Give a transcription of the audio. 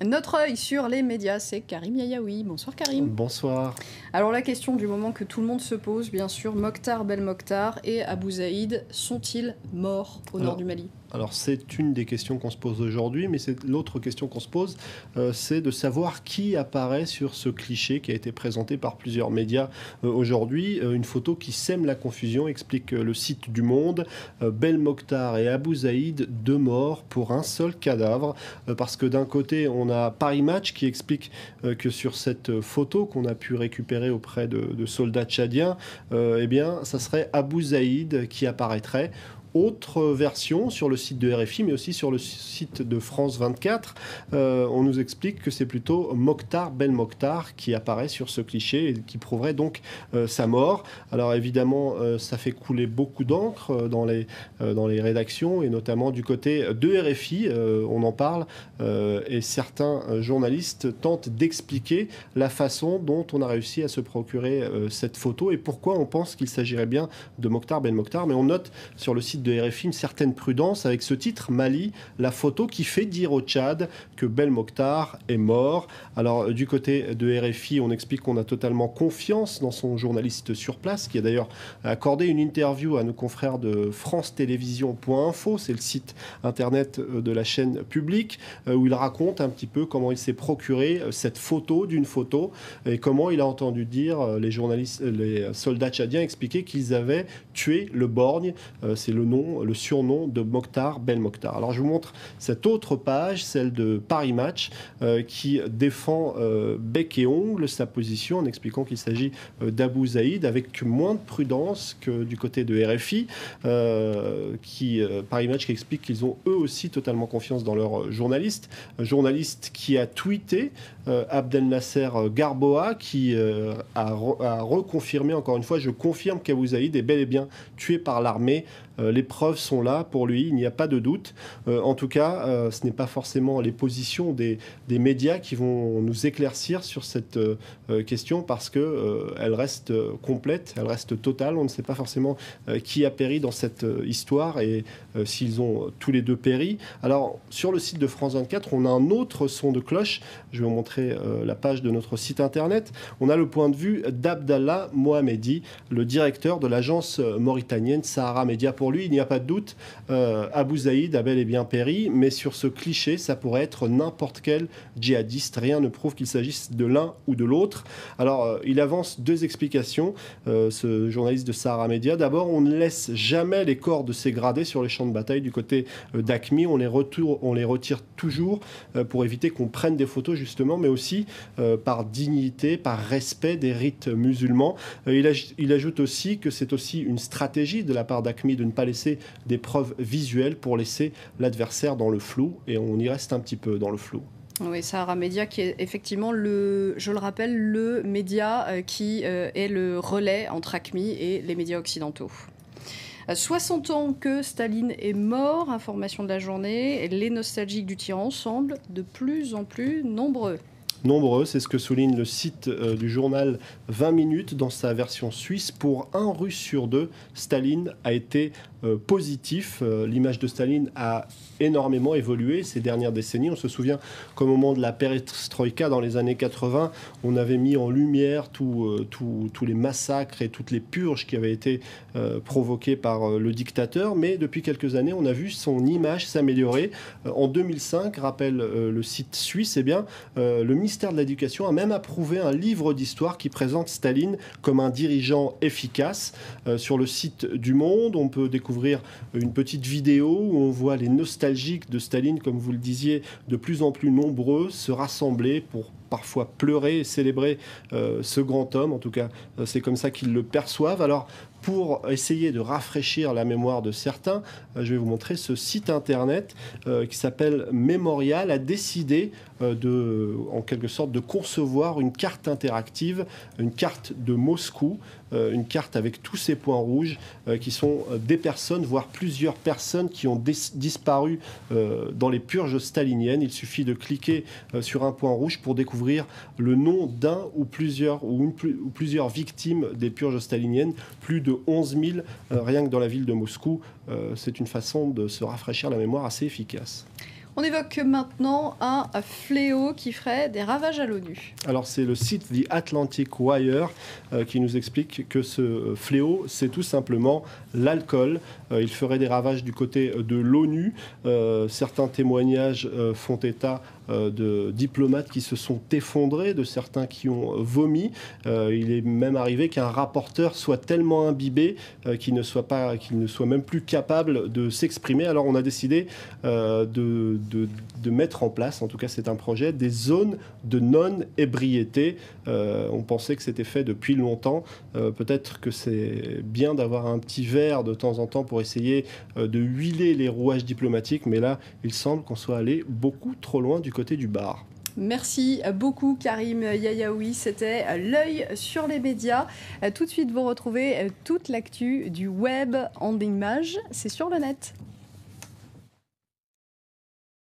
Notre œil sur les médias, c'est Karim Yayaoui. Bonsoir Karim. Bonsoir. Alors la question du moment que tout le monde se pose, bien sûr, Mokhtar Belmokhtar et Abou Zaïd sont-ils morts au nord du Mali? Alors c'est une des questions qu'on se pose aujourd'hui, mais c'est l'autre question qu'on se pose, c'est de savoir qui apparaît sur ce cliché qui a été présenté par plusieurs médias aujourd'hui. Une photo qui sème la confusion, explique le site du Monde. Belmokhtar et Abou Zaïd, 2 morts pour un seul cadavre. Parce que d'un côté, on a Paris Match qui explique que sur cette photo qu'on a pu récupérer auprès de soldats tchadiens, eh bien, ça serait Abou Zaïd qui apparaîtrait. Autre version sur le site de RFI, mais aussi sur le site de France 24, on nous explique que c'est plutôt Mokhtar Belmokhtar qui apparaît sur ce cliché et qui prouverait donc sa mort. Alors évidemment, ça fait couler beaucoup d'encre dans les rédactions et notamment du côté de RFI, on en parle, et certains journalistes tentent d'expliquer la façon dont on a réussi à se procurer cette photo et pourquoi on pense qu'il s'agirait bien de Mokhtar Belmokhtar. Mais on note sur le site de RFI une certaine prudence avec ce titre Mali, la photo qui fait dire au Tchad que Belmokhtar est mort. Alors du côté de RFI, on explique qu'on a totalement confiance dans son journaliste sur place, qui a d'ailleurs accordé une interview à nos confrères de France Télévisions.info, c'est le site internet de la chaîne publique, où il raconte un petit peu comment il s'est procuré cette photo d'une photo et comment il a entendu dire les soldats tchadiens expliquer qu'ils avaient tué le borgne, c'est le surnom de Mokhtar Belmokhtar. Alors je vous montre cette autre page, celle de Paris Match, qui défend bec et ongle sa position en expliquant qu'il s'agit d'Abou Zaïd avec moins de prudence que du côté de RFI, Paris Match qui explique qu'ils ont eux aussi totalement confiance dans leur journaliste, un journaliste qui a tweeté Abdel Nasser Garboa qui a reconfirmé encore une fois, je confirme qu'Abou Zaïd est bel et bien tué par l'armée. Les preuves sont là pour lui, il n'y a pas de doute. En tout cas, ce n'est pas forcément les positions des médias qui vont nous éclaircir sur cette question parce qu'elle reste complète, elle reste totale. On ne sait pas forcément qui a péri dans cette histoire et s'ils ont tous les deux péri. Alors, sur le site de France 24, on a un autre son de cloche. Je vais vous montrer la page de notre site internet. On a le point de vue d'Abdallah Mohamedi, le directeur de l'agence mauritanienne Sahara Media. Pour lui, il n'y a pas de doute, Abou Zaïd a bel et bien péri, mais sur ce cliché, ça pourrait être n'importe quel djihadiste. Rien ne prouve qu'il s'agisse de l'un ou de l'autre. Alors, il avance 2 explications, ce journaliste de Sahara Media. D'abord, on ne laisse jamais les corps de ces gradés sur les champs de bataille du côté d'Aqmi. On les retire toujours pour éviter qu'on prenne des photos, justement, mais aussi par dignité, par respect des rites musulmans. Il ajoute aussi que c'est aussi une stratégie de la part d'Aqmi de ne pas laisser des preuves visuelles pour laisser l'adversaire dans le flou, et on y reste un petit peu dans le flou. Oui, Sahara Media qui est effectivement, je le rappelle, le média qui est le relais entre AQMI et les médias occidentaux. 60 ans que Staline est mort, information de la journée, les nostalgiques du tyran semblent de plus en plus nombreux. Nombreux, c'est ce que souligne le site du journal 20 minutes dans sa version suisse. Pour 1 Russe sur 2, Staline a été positif. L'image de Staline a énormément évolué ces dernières décennies. On se souvient qu'au moment de la perestroïka dans les années 80, on avait mis en lumière tous les massacres et toutes les purges qui avaient été provoquées par le dictateur. Mais depuis quelques années, on a vu son image s'améliorer. En 2005, rappelle le site suisse, eh bien, le ministère de l'Éducation a même approuvé un livre d'histoire qui présente Staline comme un dirigeant efficace. Sur le site du Monde, on peut découvrir une petite vidéo où on voit les nostalgiques de Staline, comme vous le disiez, de plus en plus nombreux se rassembler pour parfois pleurer et célébrer ce grand homme. En tout cas, c'est comme ça qu'ils le perçoivent. Alors, pour essayer de rafraîchir la mémoire de certains, je vais vous montrer ce site internet qui s'appelle Mémorial, a décidé en quelque sorte de concevoir une carte interactive, une carte de Moscou, une carte avec tous ces points rouges qui sont des personnes, voire plusieurs personnes qui ont disparu dans les purges staliniennes. Il suffit de cliquer sur un point rouge pour découvrir le nom d'un ou plusieurs victimes des purges staliniennes, plus de 11 000 rien que dans la ville de Moscou. C'est une façon de se rafraîchir la mémoire assez efficace. On évoque maintenant un fléau qui ferait des ravages à l'ONU. Alors c'est le site The Atlantic Wire qui nous explique que ce fléau, c'est tout simplement l'alcool. Il ferait des ravages du côté de l'ONU. Certains témoignages font état de diplomates qui se sont effondrés, de certains qui ont vomi. Il est même arrivé qu'un rapporteur soit tellement imbibé qu'il ne soit même plus capable de s'exprimer. Alors on a décidé de mettre en place, en tout cas c'est un projet, des zones de non-ébriété. On pensait que c'était fait depuis longtemps. Peut-être que c'est bien d'avoir un petit verre de temps en temps pour essayer de huiler les rouages diplomatiques, mais là il semble qu'on soit allé beaucoup trop loin du côté du bar. Merci beaucoup Karim Yayaoui, c'était l'œil sur les médias. Tout de suite vous retrouvez toute l'actu du web en image, c'est sur le net.